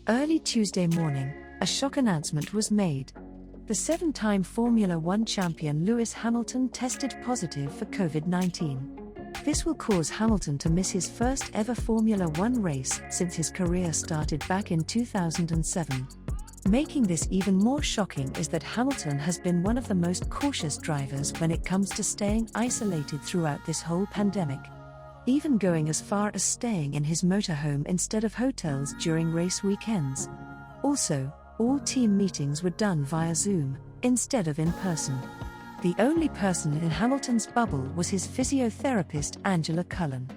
Early Tuesday morning, a shock announcement was made. The 7-time Formula One champion Lewis Hamilton tested positive for COVID-19. This will cause Hamilton to miss his first ever Formula One race since his career started back in 2007. Making this even more shocking is that Hamilton has been one of the most cautious drivers when it comes to staying isolated throughout this whole pandemic, even going as far as staying in his motorhome instead of hotels during race weekends. Also, all team meetings were done via Zoom, instead of in person. The only person in Hamilton's bubble was his physiotherapist Angela Cullen.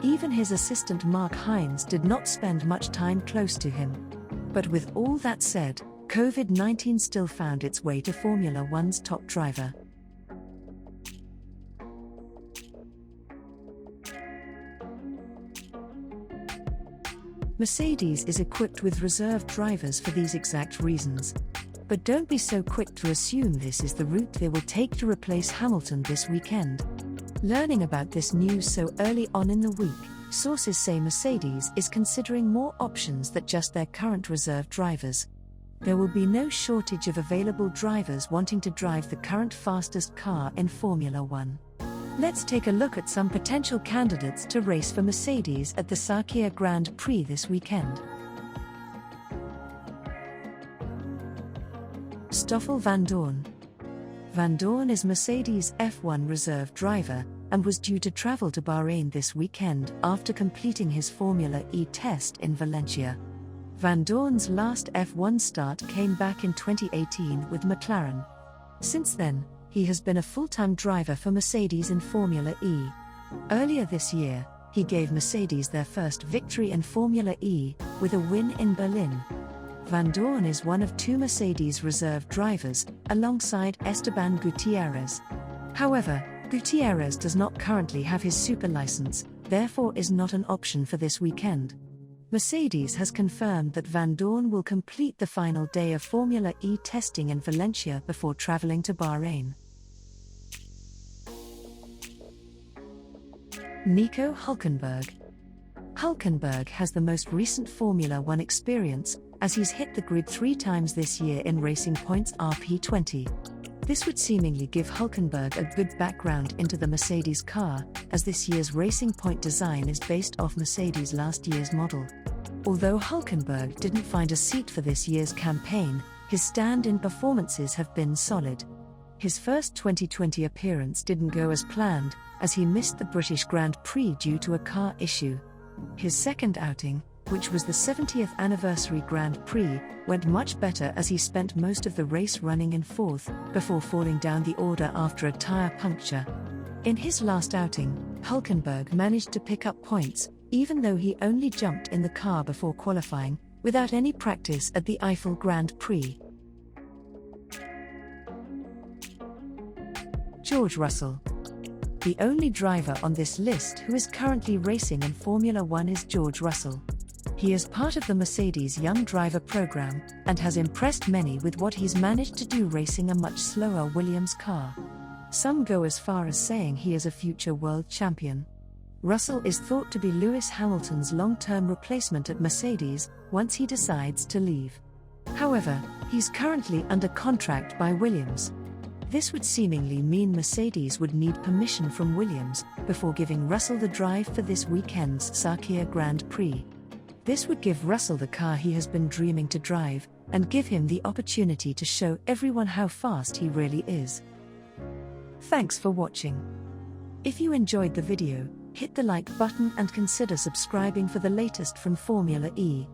Even his assistant Mark Hines did not spend much time close to him. But with all that said, COVID-19 still found its way to Formula One's top driver. Mercedes is equipped with reserve drivers for these exact reasons. But don't be so quick to assume this is the route they will take to replace Hamilton this weekend. Learning about this news so early on in the week, sources say Mercedes is considering more options than just their current reserve drivers. There will be no shortage of available drivers wanting to drive the current fastest car in Formula One. Let's take a look at some potential candidates to race for Mercedes at the Sakhir Grand Prix this weekend. Stoffel Vandoorne. Vandoorne is Mercedes' F1 reserve driver and was due to travel to Bahrain this weekend after completing his Formula E test in Valencia. Vandoorne's last F1 start came back in 2018 with McLaren. Since then, he has been a full-time driver for Mercedes in Formula E. Earlier this year, he gave Mercedes their first victory in Formula E, with a win in Berlin. Vandoorne is one of 2 Mercedes reserve drivers, alongside Esteban Gutierrez. However, Gutierrez does not currently have his super license, therefore is not an option for this weekend. Mercedes has confirmed that Vandoorne will complete the final day of Formula E testing in Valencia before traveling to Bahrain. Nico Hulkenberg. Hulkenberg has the most recent Formula One experience, as he's hit the grid 3 times this year in Racing Point's RP20. This would seemingly give Hulkenberg a good background into the Mercedes car, as this year's Racing Point design is based off Mercedes' last year's model. Although Hulkenberg didn't find a seat for this year's campaign, his stand-in performances have been solid. His first 2020 appearance didn't go as planned, as he missed the British Grand Prix due to a car issue. His second outing, which was the 70th anniversary Grand Prix, went much better as he spent most of the race running in 4th, before falling down the order after a tyre puncture. In his last outing, Hulkenberg managed to pick up points, even though he only jumped in the car before qualifying, without any practice at the Eiffel Grand Prix. George Russell. The only driver on this list who is currently racing in Formula One is George Russell. He is part of the Mercedes Young Driver program, and has impressed many with what he's managed to do racing a much slower Williams car. Some go as far as saying he is a future world champion. Russell is thought to be Lewis Hamilton's long-term replacement at Mercedes, once he decides to leave. However, he's currently under contract by Williams. This would seemingly mean Mercedes would need permission from Williams before giving Russell the drive for this weekend's Sakhir Grand Prix. This would give Russell the car he has been dreaming to drive, and give him the opportunity to show everyone how fast he really is. Thanks for watching. If you enjoyed the video, hit the like button and consider subscribing for the latest from Formula E.